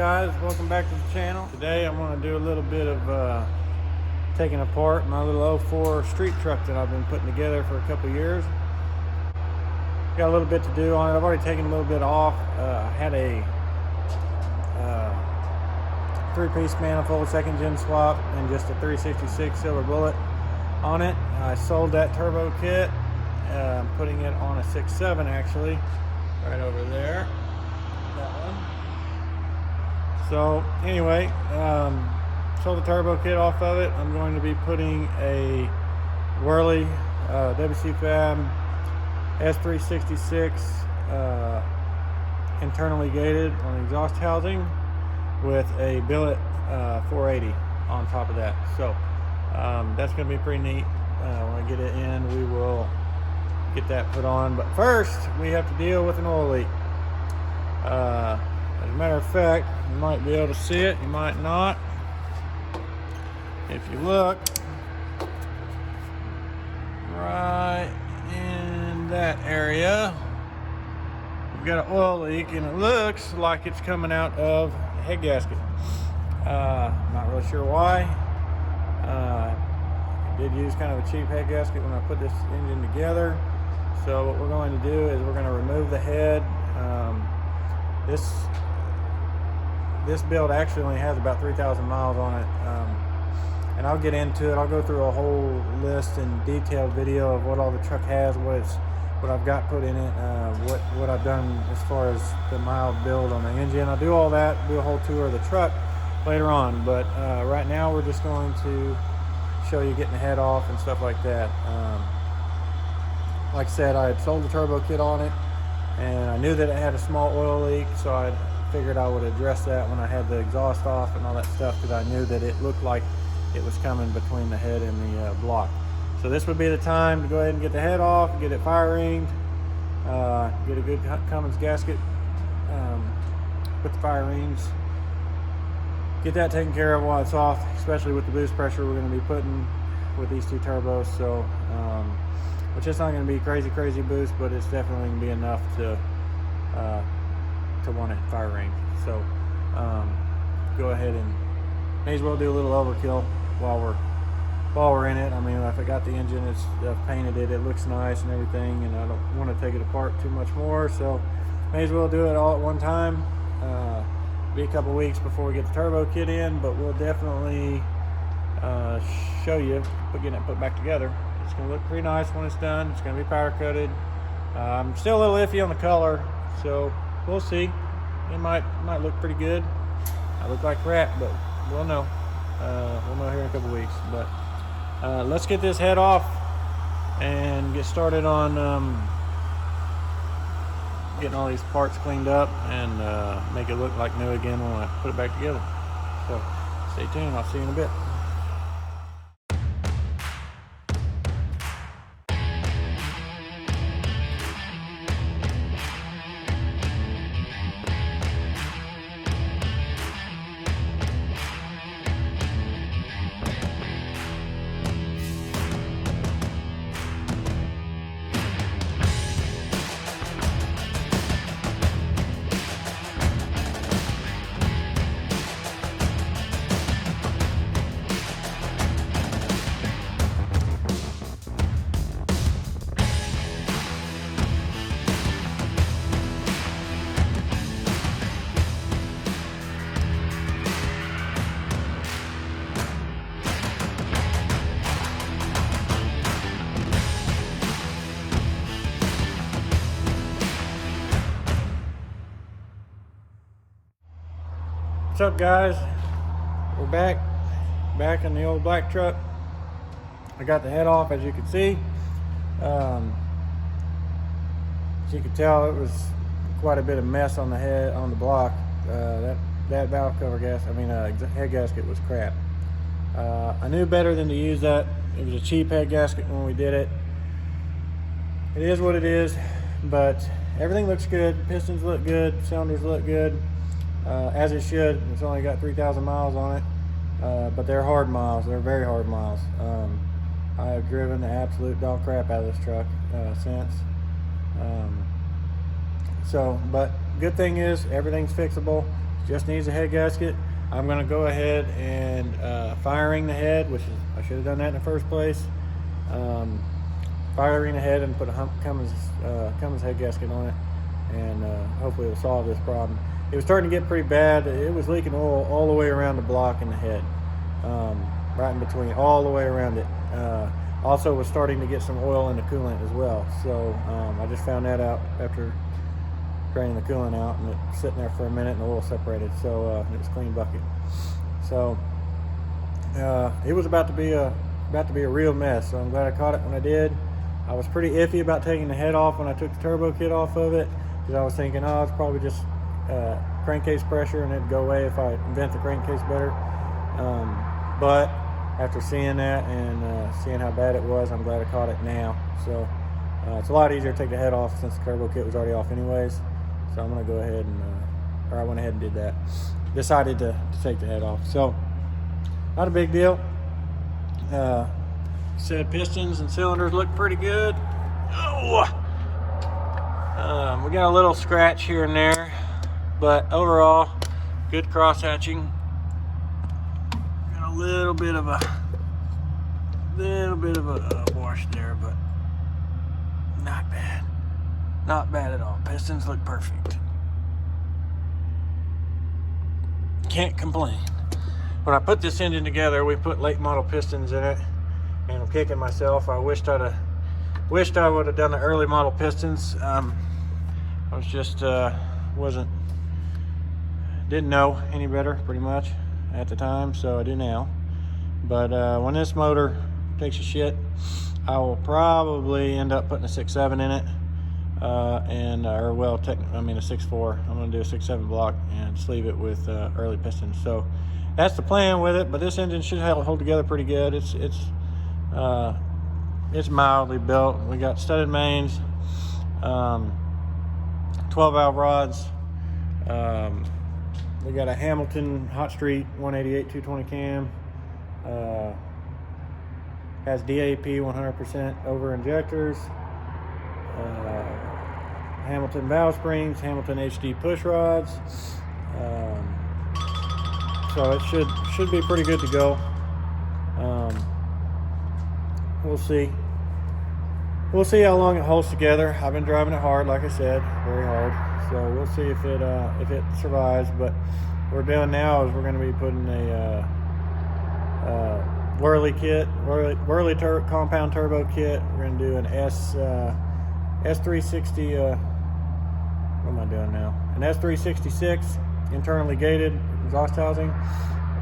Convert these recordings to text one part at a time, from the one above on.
guys, welcome back to the channel. Today I'm going to do a little bit of taking apart my little 04 street truck that I've been putting together for a couple years. Got a little bit to do on it. I've already taken a little bit off. I had a 3-piece manifold second gen swap and just a 366 silver bullet on it. I sold that turbo kit. I'm putting it on a 6.7 actually, right over there, that one. So anyway, sold the turbo kit off of it. I'm going to be putting a Whirly WC Fab S366 internally gated on the exhaust housing with a billet 480 on top of that. So that's going to be pretty neat. When I get it in, we will get that put on. But first, we have to deal with an oil leak. As a matter of fact, you might be able to see it, you might not. If you look right in that area, we've got an oil leak, and it looks like it's coming out of the head gasket. Not really sure why. I did use kind of a cheap head gasket when I put this engine together. So what we're going to do is we're going to remove the head. This build actually only has about 3,000 miles on it, and I'll get into it. I'll go through a whole list and detailed video of what all the truck has, what I've got put in it, what I've done as far as the mile build on the engine. I'll do all that, do a whole tour of the truck later on, but right now we're just going to show you getting the head off and stuff like that. Like I said, I had sold the turbo kit on it, and I knew that it had a small oil leak, so I figured I would address that when I had the exhaust off and all that stuff, because I knew that it looked like it was coming between the head and the block. So this would be the time to go ahead and get the head off, get it fire ringed, get a good Cummins gasket with the fire rings, get that taken care of while it's off, especially with the boost pressure we're going to be putting with these two turbos. So which is not going to be crazy boost, but it's definitely going to be enough to want it fire ring. So go ahead and may as well do a little overkill while we're in it. I mean, if I got the engine, I've painted it, it looks nice and everything, and I don't want to take it apart too much more, so may as well do it all at one time. Be a couple weeks before we get the turbo kit in, but we'll definitely show you getting it put back together. It's going to look pretty nice when it's done. It's going to be powder coated. I'm still a little iffy on the color, so we'll see. It might look pretty good. I look like crap, but we'll know. We'll know here in a couple weeks. But let's get this head off and get started on getting all these parts cleaned up and make it look like new again when I put it back together. So stay tuned. I'll see you in a bit. What's up, guys? We're back in the old black truck. I got the head off, as you can see. As you can tell, it was quite a bit of mess on the head, on the block. That valve cover head gasket was crap. I knew better than to use that. It was a cheap head gasket when we did it. It is what it is, but everything looks good. Pistons look good, cylinders look good. As it should. It's only got 3,000 miles on it, but they're hard miles. They're very hard miles. I have driven the absolute dog crap out of this truck since. But good thing is everything's fixable. just needs a head gasket. I'm going to go ahead and firing the head, which is, I should have done that in the first place. Firing the head and put a Cummins head gasket on it, and hopefully it'll solve this problem. It was starting to get pretty bad. It was leaking oil all the way around the block and the head, right in between, all the way around it. Also was starting to get some oil in the coolant as well. So I just found that out after draining the coolant out, and it was sitting there for a minute and the oil separated. So it was a clean bucket. So it was about to be a real mess. So I'm glad I caught it when I did. I was pretty iffy about taking the head off when I took the turbo kit off of it, because I was thinking, oh, it's probably just crankcase pressure and it'd go away if I vent the crankcase better. But after seeing that and seeing how bad it was, I'm glad I caught it now. So it's a lot easier to take the head off since the turbo kit was already off anyways. So I'm going to go ahead and, or I went ahead and did that. Decided to take the head off. So not a big deal. Said pistons and cylinders look pretty good. Oh, we got a little scratch here and there, but overall, good cross hatching. Got a little bit of a wash there, but not bad. Not bad at all. Pistons look perfect. Can't complain. When I put this engine together, we put late model pistons in it, and I'm kicking myself. I wished I would have done the early model pistons. I was just didn't know any better pretty much at the time, so I do now. But when this motor takes a shit, I will probably end up putting a 6.7 in it, a 6.4. I'm going to do a 6.7 block and sleeve it with early pistons. So that's the plan with it. But this engine should hold together pretty good. It's mildly built. We got studded mains, 12 valve rods. We got a Hamilton Hot Street 188 220 cam. Has DAP 100% over injectors. Hamilton valve springs, Hamilton HD push rods. So it should be pretty good to go. We'll see. We'll see how long it holds together. I've been driving it hard, like I said, very hard. So we'll see if it survives. But what we're doing now is we're going to be putting a Whirly kit, Whirly compound turbo kit. We're going to do an S360. What am I doing now? An S366 internally gated exhaust housing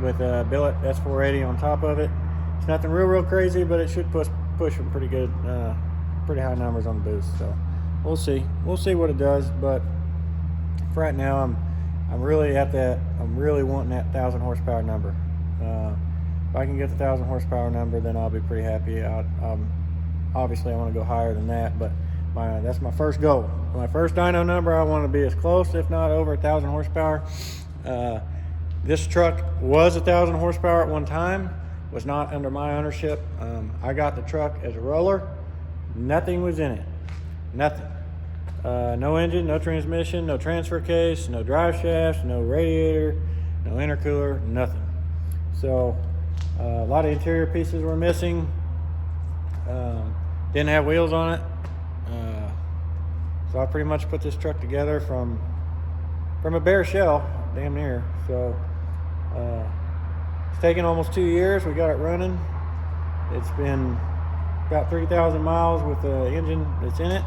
with a billet S480 on top of it. It's nothing real crazy, but it should push some pretty good, pretty high numbers on the boost. So we'll see what it does. But for right now, I'm really wanting that 1,000 horsepower number. If I can get the 1,000 horsepower number, then I'll be pretty happy. Obviously I want to go higher than that, but that's my first goal. My first dyno number, I want to be as close, if not over 1,000 horsepower. This truck was 1,000 horsepower at one time. Was not under my ownership. I got the truck as a roller. Nothing was in it. Nothing. No engine, no transmission, no transfer case, no drive shafts, no radiator, no intercooler, nothing. So a lot of interior pieces were missing. Didn't have wheels on it. So I pretty much put this truck together from a bare shell, damn near. So it's taken almost 2 years. We got it running. It's been about 3,000 miles with the engine that's in it.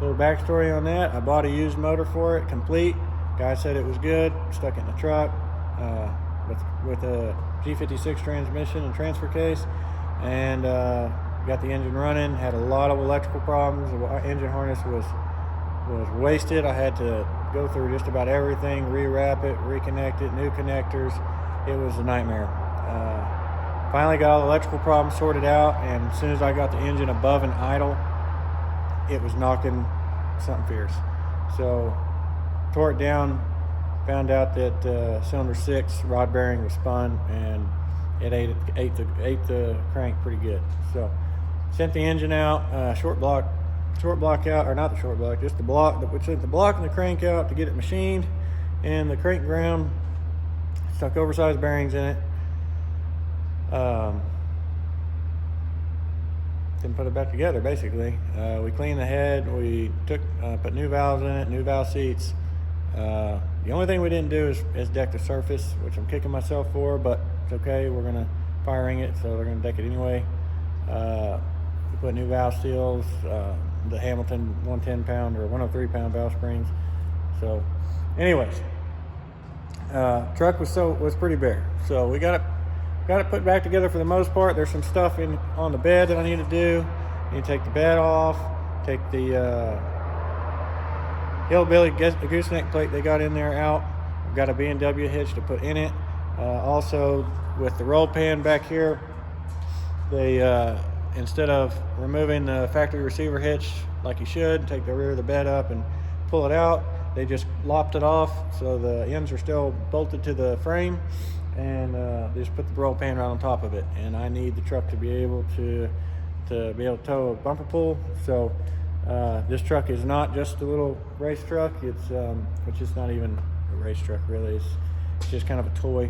Little backstory on that: I bought a used motor for it, complete. Guy said it was good. Stuck it in the truck with a G56 transmission and transfer case, and got the engine running. Had a lot of electrical problems. The engine harness was wasted. I had to go through just about everything, rewrap it, reconnect it, new connectors. It was a nightmare. Finally got all the electrical problems sorted out, and as soon as I got the engine above an idle, it was knocking something fierce. So tore it down, found out that cylinder 6 rod bearing was spun, and it ate the crank pretty good. So sent the engine out, short block out, or not the short block, just the block. We sent the block and the crank out to get it machined, in the crank ground, stuck oversized bearings in it. Didn't put it back together, basically. We cleaned the head, we put new valves in it, new valve seats. The only thing we didn't do is deck the surface, which I'm kicking myself for, but it's okay. We're gonna fire ring it, so they're gonna deck it anyway. We put new valve seals, the Hamilton 110 pound or 103 pound valve springs. So anyways, truck was pretty bare. So we got it put back together for the most part. There's some stuff on the bed that I need to do. I need to take the bed off, take the Hillbilly gooseneck plate they got in there out. I've got a B&W hitch to put in it. Also, with the roll pan back here, they instead of removing the factory receiver hitch like you should, take the rear of the bed up and pull it out, they just lopped it off, so the ends are still bolted to the frame, and they just put the roll pan right on top of it. And I need the truck to be able to tow a bumper pull. So this truck is not just a little race truck. It's which is not even a race truck really. It's just kind of a toy.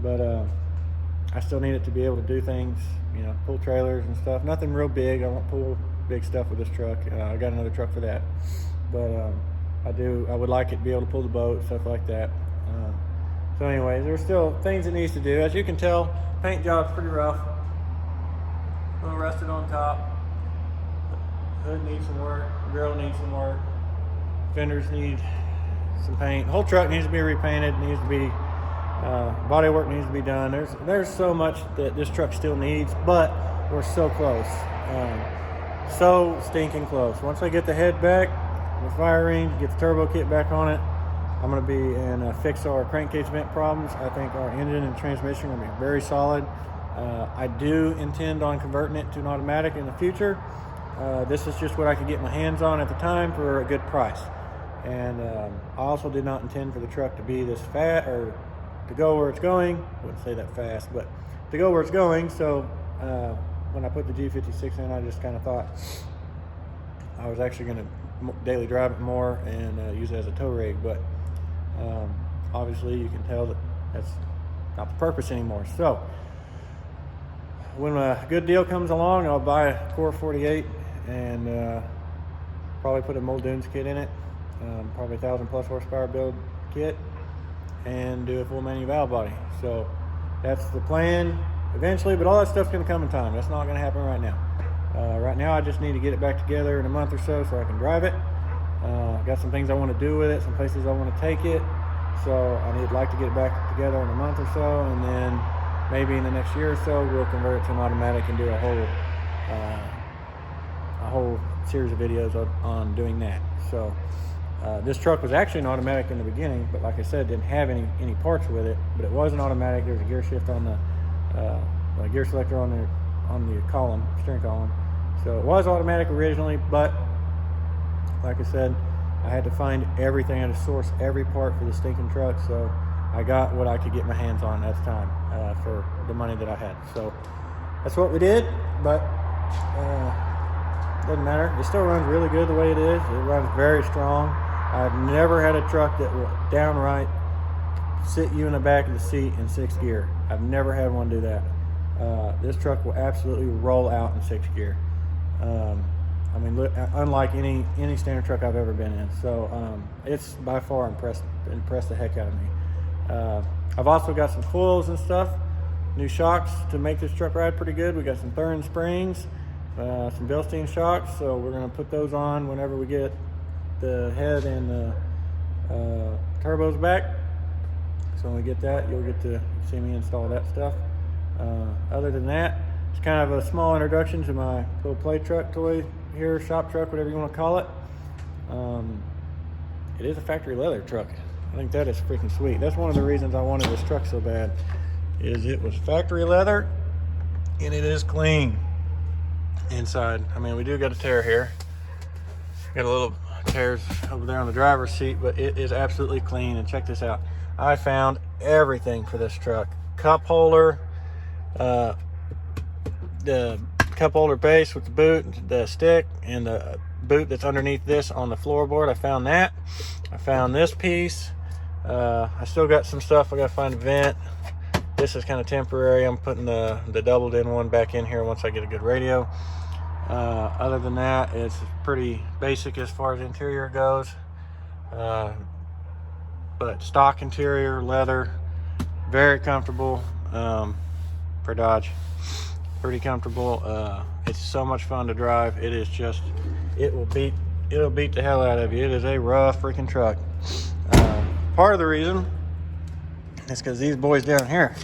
But I still need it to be able to do things, you know, pull trailers and stuff. Nothing real big. I won't pull big stuff with this truck. I got another truck for that. But I would like it to be able to pull the boat, stuff like that. So anyways, there's still things it needs to do. As you can tell, paint job's pretty rough. A little rusted on top. Hood needs some work. Grill needs some work. Fenders need some paint. The whole truck needs to be repainted. Needs to be body work needs to be done. There's so much that this truck still needs, but we're so close. So stinking close. Once I get the head back, the firing, get the turbo kit back on it, I'm going to be and fix our crankcase vent problems. I think our engine and transmission are going to be very solid. I do intend on converting it to an automatic in the future. This is just what I could get my hands on at the time for a good price. And I also did not intend for the truck to be this fat or to go where it's going. I wouldn't say that fast, but to go where it's going. So when I put the G56 in, I just kind of thought I was actually going to daily drive it more and use it as a tow rig. But obviously you can tell that that's not the purpose anymore. So when a good deal comes along, I'll buy a Core 48 and probably put a Muldoon's kit in it, probably 1,000+ horsepower build kit, and do a full manual valve body. So that's the plan eventually, but all that stuff's going to come in time. That's not going to happen right now. Right now I just need to get it back together in a month or so I can drive it. Got some things I want to do with it, some places I want to take it. So I'd like to get it back together in a month or so, and then maybe in the next year or so we'll convert it to an automatic and do a whole series of videos on doing that. So this truck was actually an automatic in the beginning, but like I said, didn't have any parts with it. But it was an automatic. There's a gear shift on the gear selector on the column, steering column. So it was automatic originally, but like I said, I had to find everything. I had to source every part for the stinking truck. So I got what I could get my hands on at the time for the money that I had. So that's what we did, but doesn't matter. It still runs really good the way it is. It runs very strong. I've never had a truck that will downright sit you in the back of the seat in 6th gear. I've never had one do that. This truck will absolutely roll out in 6th gear. I mean, look, unlike any standard truck I've ever been in. So it's by far impressed the heck out of me. I've also got some coils and stuff, new shocks to make this truck ride pretty good. We got some Thurin springs, some Bilstein shocks, so we're going to put those on whenever we get the head and the turbos back. So when we get that, you'll get to see me install that stuff. Other than that, it's kind of a small introduction to my little play truck toy here, shop truck, whatever you want to call it. It is a factory leather truck. I think that is freaking sweet. That's one of the reasons I wanted this truck so bad, is it was factory leather and it is clean inside. I mean, we do got a tear here. Got a little tears over there on the driver's seat, but it is absolutely clean. And check this out. I found everything for this truck. Cup holder, the cup holder base with the boot, the stick, and the boot that's underneath this on the floorboard. I found that. I found this piece. I still got some stuff. I gotta find a vent. This is kind of temporary. I'm putting the doubled in one back in here once I get a good radio. Other than that, it's pretty basic as far as interior goes. But stock interior, leather, very comfortable for Dodge. Pretty comfortable. It's so much fun to drive. It is just, it'll beat the hell out of you. It is a rough freaking truck. Part of the reason is because these boys down here,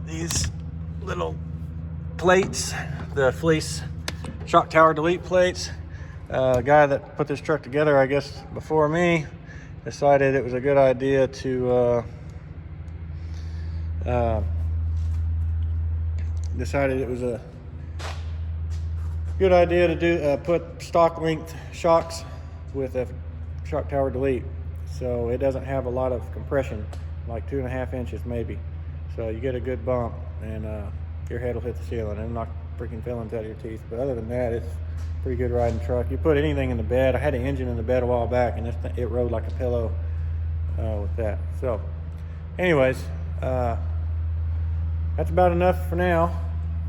these little plates, the fleece shock tower delete plates, the guy that put this truck together, I guess before me, decided it was a good idea to put stock length shocks with a shock tower delete, so it doesn't have a lot of compression, like 2.5 inches maybe, so you get a good bump and your head will hit the ceiling and knock freaking fillings out of your teeth. But other than that, it's a pretty good riding truck. You put anything in the bed. I had an engine in the bed a while back, and it rode like a pillow with that. So anyways, that's about enough for now.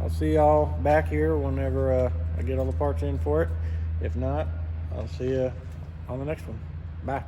I'll see y'all back here whenever I get all the parts in for it. If not, I'll see you on the next one. Bye.